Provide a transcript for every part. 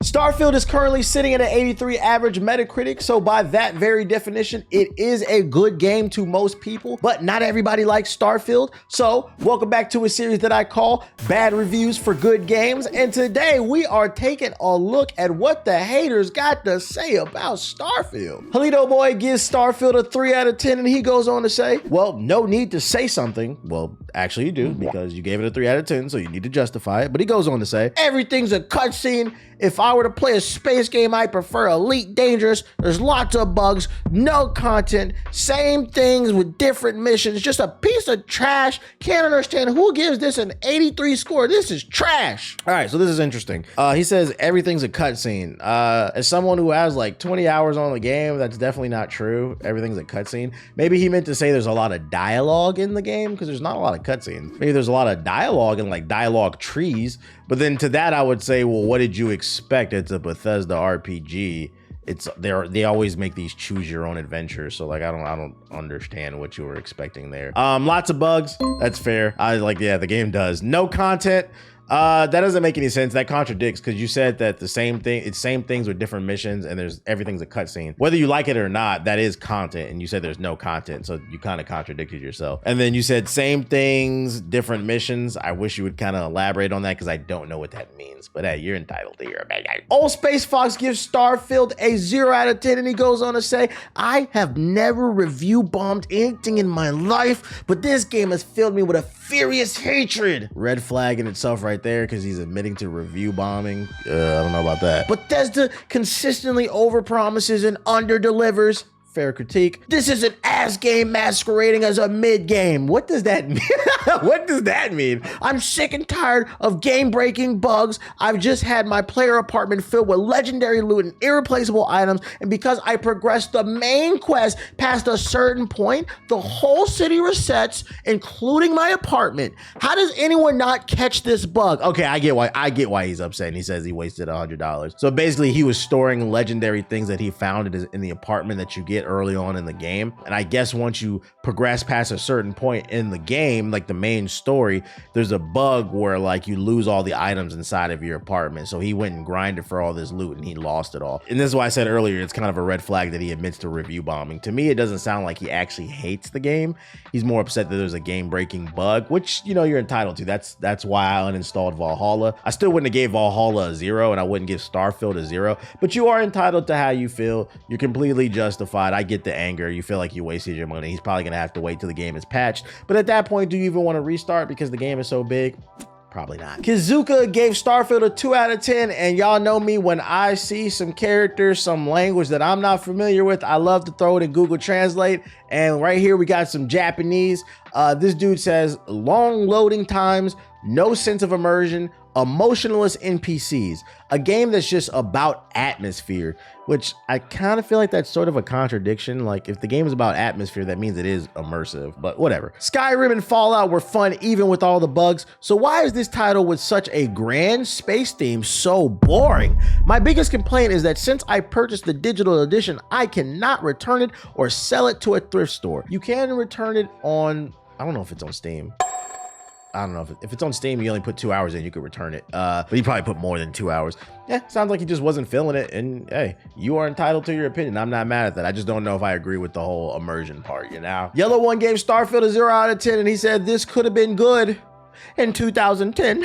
Starfield is currently sitting at an 83 average Metacritic, so by that very definition, it is a good game to most people, but not everybody likes Starfield. So welcome back to a series that I call Bad Reviews for Good Games, and today we are taking a look at what the haters got to say about Starfield. Halito Boy gives Starfield a 3 out of 10, and he goes on to say, well, no need to say something. Well, actually you do, because you gave it a 3 out of 10, so you need to justify it. But he goes on to say, everything's a cutscene. If I were to play a space game, I prefer Elite Dangerous. There's lots of bugs, no content, same things with different missions, just a piece of trash. Can't understand who gives this an 83 score. This is trash. All right, so this is interesting. He says everything's a cutscene. As someone who has like 20 hours on the game, that's definitely not true. Everything's a cutscene. Maybe he meant to say there's a lot of dialogue in the game, because there's not a lot of cutscenes. Maybe there's a lot of dialogue and like dialogue trees. But then to that, I would say, well, what did you expect? It's a Bethesda RPG. They always make these choose your own adventures. So like, I don't understand what you were expecting there. Lots of bugs. That's fair. Yeah, the game does. No content. That doesn't make any sense. That contradicts, because you said that it's same things with different missions, and everything's a cutscene. Whether you like it or not, that is content, and you said there's no content, so you kind of contradicted yourself. And then you said same things, different missions. I wish you would kind of elaborate on that, because I don't know what that means. But hey, you're entitled to your opinion. Old Space Fox gives Starfield a 0 out of 10, and he goes on to say, I have never review bombed anything in my life, but this game has filled me with a furious hatred. Red flag in itself right there, because he's admitting to review bombing. I don't know about that. Bethesda consistently overpromises and underdelivers. Fair critique. This is an ass game masquerading as a mid game. What does that mean? What does that mean? I'm sick and tired of game-breaking bugs. I've just had my player apartment filled with legendary loot and irreplaceable items, and because I progressed the main quest past a certain point, the whole city resets, including my apartment. How does anyone not catch this bug? Okay, I get why he's upset, and he says he wasted $100. So basically, he was storing legendary things that he found in the apartment that you get early on in the game. And I guess once you progress past a certain point in the game, like the main story, there's a bug where like you lose all the items inside of your apartment. So he went and grinded for all this loot and he lost it all. And this is why I said earlier, it's kind of a red flag that he admits to review bombing. To me, it doesn't sound like he actually hates the game. He's more upset that there's a game breaking bug, which, you know, you're entitled to. That's why I uninstalled Valhalla. I still wouldn't have gave Valhalla a 0, and I wouldn't give Starfield a 0, but you are entitled to how you feel. You're completely justified. I get the anger. You feel like you wasted your money. He's probably gonna have to wait till the game is patched. But at that point, do you even want to restart because the game is so big? Probably not. Kizuka gave Starfield a 2 out of 10, and y'all know me, when I see some characters, some language that I'm not familiar with, I love to throw it in Google Translate. And right here we got some Japanese. This dude says long loading times, no sense of immersion, emotionless NPCs, a game that's just about atmosphere, which I kind of feel like that's sort of a contradiction. Like, if the game is about atmosphere, that means it is immersive, but whatever. Skyrim and Fallout were fun even with all the bugs, so why is this title with such a grand space theme so boring? My biggest complaint is that since I purchased the digital edition, I cannot return it or sell it to a thrift store. You can return it on, I don't know if it's on Steam. I don't know if it's on Steam, you only put 2 hours in, you could return it. But you probably put more than 2 hours. Yeah, sounds like he just wasn't feeling it. And hey, you are entitled to your opinion. I'm not mad at that. I just don't know if I agree with the whole immersion part, you know? Yellow One gave Starfield a 0 out of 10, and he said this could have been good in 2010.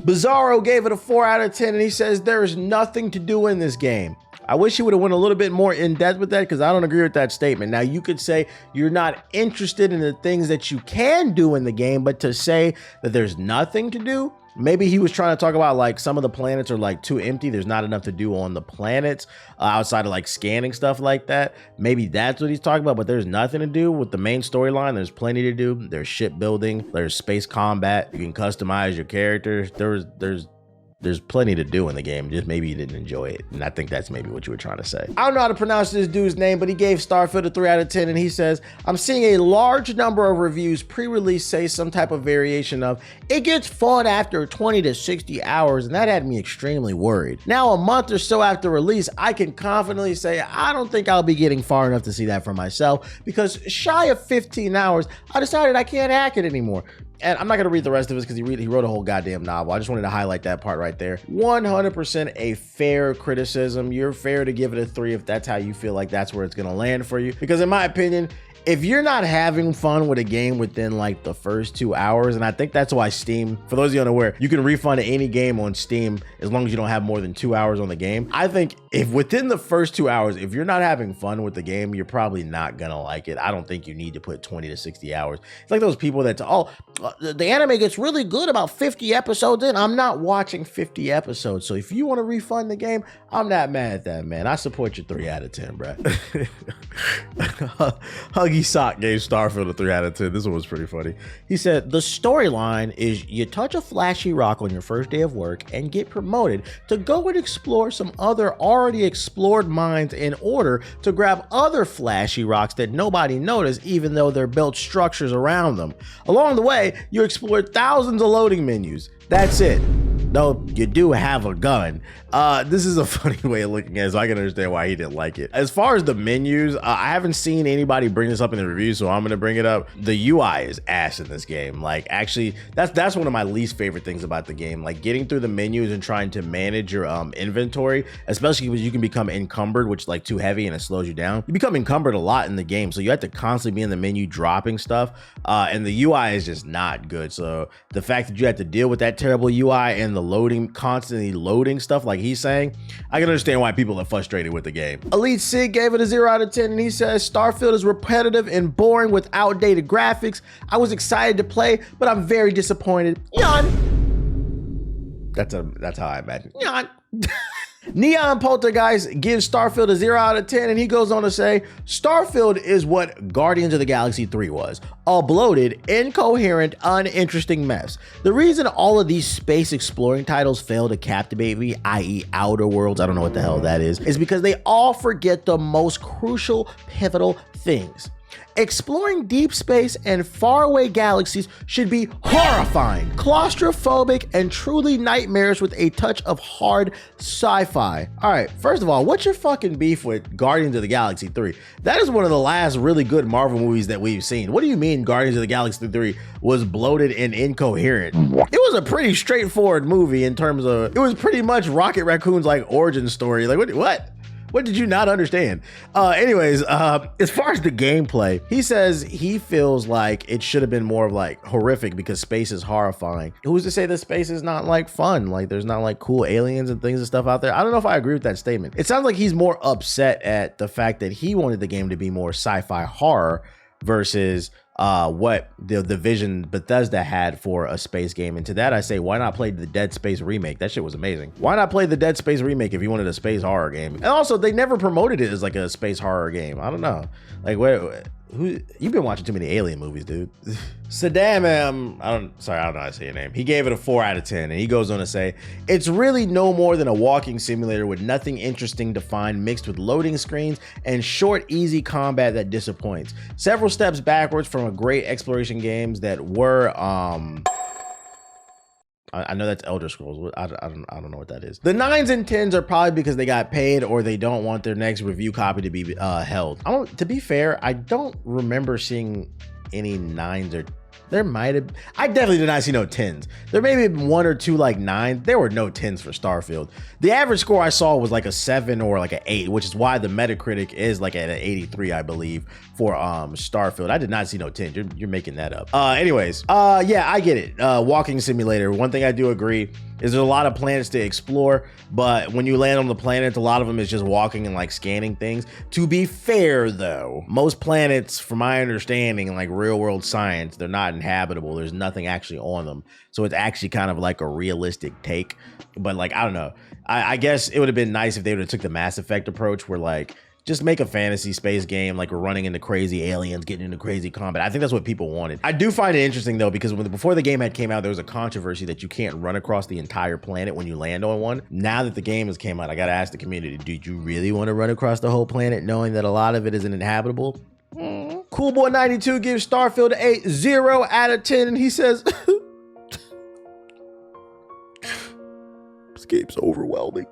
Bizarro gave it a 4 out of 10, and he says there is nothing to do in this game. I wish he would have went a little bit more in depth with that, because I don't agree with that statement. Now, you could say you're not interested in the things that you can do in the game, but to say that there's nothing to do, maybe he was trying to talk about like some of the planets are like too empty. There's not enough to do on the planets outside of like scanning stuff like that. Maybe that's what he's talking about, but there's nothing to do with the main storyline. There's plenty to do. There's shipbuilding. There's space combat. You can customize your characters. There's plenty to do in the game, just maybe you didn't enjoy it. And I think that's maybe what you were trying to say. I don't know how to pronounce this dude's name, but he gave Starfield a 3 out of 10, and he says, I'm seeing a large number of reviews pre-release say some type of variation of, it gets fun after 20 to 60 hours, and that had me extremely worried. Now, a month or so after release, I can confidently say, I don't think I'll be getting far enough to see that for myself, because shy of 15 hours, I decided I can't hack it anymore. And I'm not gonna read the rest of it because he wrote a whole goddamn novel. I just wanted to highlight that part right there. 100% a fair criticism. You're fair to give it a 3 if that's how you feel like that's where it's gonna land for you. Because in my opinion, if you're not having fun with a game within like the first 2 hours, and I think that's why Steam, for those of you unaware, you can refund any game on Steam as long as you don't have more than 2 hours on the game. I think if within the first 2 hours, if you're not having fun with the game, you're probably not gonna like it. I don't think you need to put 20 to 60 hours. It's like those people that, oh, the anime gets really good about 50 episodes in. I'm not watching 50 episodes. So if you want to refund the game, I'm not mad at that, man. I support your 3 out of 10, bro. Huggy Sock gave Starfield a 3 out of 10. This one was pretty funny. He said, the storyline is you touch a flashy rock on your first day of work and get promoted to go and explore some other already explored mines in order to grab other flashy rocks that nobody noticed, even though they're built structures around them. Along the way, you explored thousands of loading menus. That's it. Though you do have a gun. This is a funny way of looking at it, so I can understand why he didn't like it. As far as the menus, I haven't seen anybody bring this up in the review, so I'm gonna bring it up. The UI is ass in this game. Like, actually, that's one of my least favorite things about the game. Like, getting through the menus and trying to manage your inventory, especially because you can become encumbered, which is like too heavy and it slows you down. You become encumbered a lot in the game, so you have to constantly be in the menu dropping stuff, and the UI is just not good. So the fact that you have to deal with that terrible UI and the loading, constantly loading stuff like he's saying, I can understand why people are frustrated with the game. Elite Sig gave it a 0 out of 10, and he says Starfield is repetitive and boring with outdated graphics. I was excited to play, but I'm very disappointed. Yawn. That's how I imagine. Yawn. Neon Poltergeist gives Starfield a 0 out of 10, and he goes on to say, Starfield is what Guardians of the Galaxy 3 was. A bloated, incoherent, uninteresting mess. The reason all of these space exploring titles fail to captivate me, i.e. Outer Worlds, I don't know what the hell that is because they all forget the most crucial, pivotal things. Exploring deep space and faraway galaxies should be horrifying, claustrophobic, and truly nightmarish with a touch of hard sci-fi. All right, first of all, what's your fucking beef with Guardians of the Galaxy 3? That is one of the last really good Marvel movies that we've seen. What do you mean Guardians of the Galaxy 3 was bloated and incoherent? It was a pretty straightforward movie in terms of, it was pretty much Rocket Raccoon's like origin story. Like what? What did you not understand? Anyways, as far as the gameplay, he says he feels like it should have been more of like horrific because space is horrifying. Who's to say that space is not like fun? Like there's not like cool aliens and things and stuff out there. I don't know if I agree with that statement. It sounds like he's more upset at the fact that he wanted the game to be more sci-fi horror versus what the vision Bethesda had for a space game. And to that I say, why not play the Dead Space remake? That shit was amazing. Why not play the Dead Space remake if you wanted a space horror game? And also, they never promoted it as like a space horror game. I don't know. Like, who? You've been watching too many alien movies, dude. Saddam, I don't know how to say your name. He gave it a 4 out of 10, and he goes on to say, it's really no more than a walking simulator with nothing interesting to find, mixed with loading screens and short, easy combat that disappoints. Several steps backwards from a great exploration games that were, I know that's Elder Scrolls. I don't know what that is. The 9s and 10s are probably because they got paid or they don't want their next review copy to be held. To be fair, I don't remember seeing any 9s or there might have. I definitely did not see no 10s. There may have been 1 or 2 like 9s. There were no 10s for Starfield. The average score I saw was like a 7 or like an 8, which is why the Metacritic is like at an 83, I believe, for Starfield. I did not see no 10s. You're making that up. Anyways, yeah, I get it. Walking simulator. One thing I do agree is there's a lot of planets to explore, but when you land on the planets, a lot of them is just walking and like scanning things. To be fair though, most planets, from my understanding, like real world science, they're not inhabitable. There's nothing actually on them. So it's actually kind of like a realistic take. But like, I don't know. I guess it would have been nice if they would have took the Mass Effect approach where like, just make a fantasy space game like we're running into crazy aliens, getting into crazy combat. I think that's what people wanted. I do find it interesting though, because before the game had came out, there was a controversy that you can't run across the entire planet when you land on one. Now that the game has came out, I gotta ask the community, did you really want to run across the whole planet knowing that a lot of it isn't inhabitable? Cool Boy 92 gives Starfield a 0 out of 10, and he says, this game's overwhelming.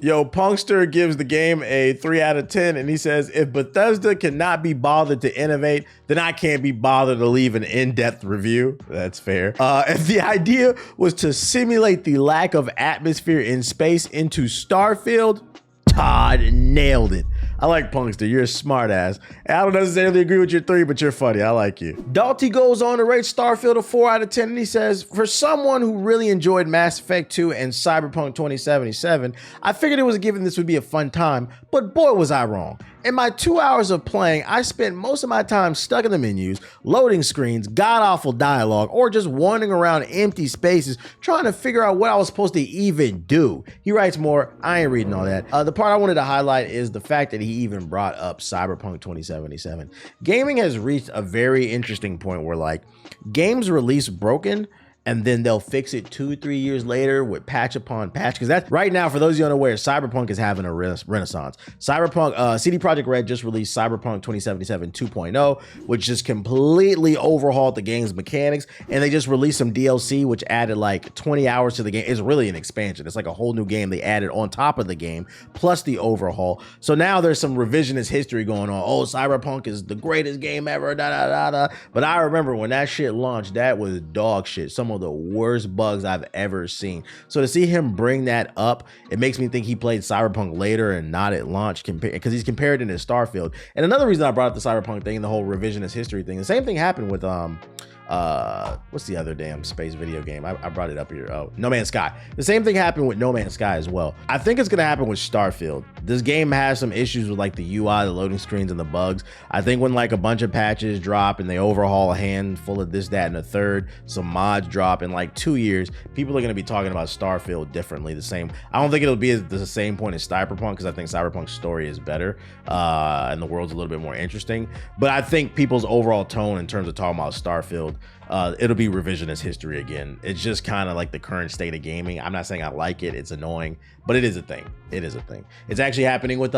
Yo, Punkster gives the game a 3 out of 10, and he says, if Bethesda cannot be bothered to innovate, then I can't be bothered to leave an in-depth review. That's fair. If the idea was to simulate the lack of atmosphere in space into Starfield, Todd nailed it. I like Punkster. You're a smart ass. I don't necessarily agree with your 3, but you're funny. I like you. Dalty goes on to rate Starfield a 4 out of 10, and he says, for someone who really enjoyed Mass Effect 2 and Cyberpunk 2077, I figured it was a given this would be a fun time, but boy was I wrong. In my 2 hours of playing, I spent most of my time stuck in the menus, loading screens, god-awful dialogue, or just wandering around empty spaces trying to figure out what I was supposed to even do. He writes more. I ain't reading all that. The part I wanted to highlight is the fact that he even brought up Cyberpunk 2077. Gaming has reached a very interesting point where, like, games release broken, and then they'll fix it 2-3 years later with patch upon patch. Because that's right now, for those of you unaware, Cyberpunk is having a renaissance. Cyberpunk, CD Projekt Red just released Cyberpunk 2077 2.0, which just completely overhauled the game's mechanics. And they just released some DLC, which added like 20 hours to the game. It's really an expansion. It's like a whole new game they added on top of the game, plus the overhaul. So now there's some revisionist history going on. Oh, Cyberpunk is the greatest game ever, da da da da. But I remember when that shit launched, that was dog shit. Some of the worst bugs I've ever seen. So to see him bring that up, it makes me think he played Cyberpunk later and not at launch, because he's compared it to Starfield. And another reason I brought up the Cyberpunk thing, the whole revisionist history thing, the same thing happened with what's the other damn space video game? I brought it up here. Oh, No Man's Sky. The same thing happened with No Man's Sky as well. I think it's gonna happen with Starfield. This game has some issues with like the UI, the loading screens, and the bugs. I think when like a bunch of patches drop and they overhaul a handful of this, that, and a third, some mods drop in like 2 years, people are gonna be talking about Starfield differently. The same. I don't think it'll be at the same point as Cyberpunk, because I think Cyberpunk's story is better and the world's a little bit more interesting. But I think people's overall tone in terms of talking about Starfield, it'll be revisionist history again. It's just kind of like the current state of gaming. I'm not saying I like it. It's annoying, but it is a thing. It is a thing. It's actually happening with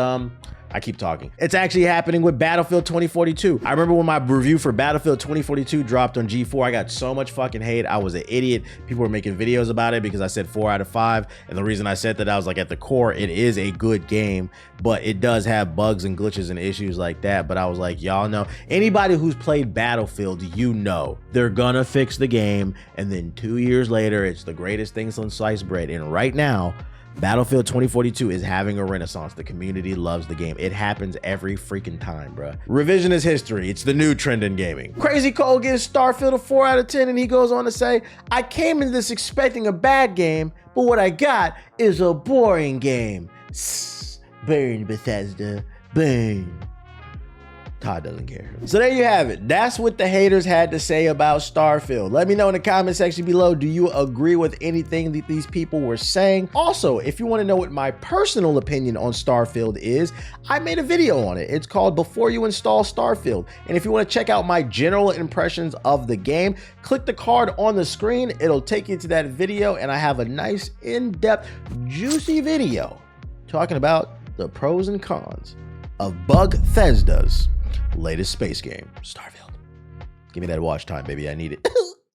I keep talking. It's actually happening with Battlefield 2042. I remember when my review for Battlefield 2042 dropped on G4, I got so much fucking hate. I was an idiot. People were making videos about it because I said 4 out of 5. And the reason I said that, I was like, at the core, it is a good game, but it does have bugs and glitches and issues like that. But I was like, y'all know, anybody who's played Battlefield, you know, they're gonna fix the game. And then 2 years later, it's the greatest thing since sliced bread. And right now, Battlefield 2042 is having a renaissance. The community loves the game. It happens every freaking time, bruh. Revisionist history. It's the new trend in gaming. Crazy Cole gives Starfield a 4 out of 10, and he goes on to say, I came into this expecting a bad game, but what I got is a boring game. Burn, Bethesda, burn. Todd doesn't care. So there you have it. That's what the haters had to say about Starfield. Let me know in the comment section below, do you agree with anything that these people were saying? Also, if you want to know what my personal opinion on Starfield is, I made a video on it. It's called Before You Install Starfield. And if you want to check out my general impressions of the game, click the card on the screen. It'll take you to that video, and I have a nice, in-depth, juicy video talking about the pros and cons of Bethesda's latest space game, Starfield. Give me that watch time, baby. I need it.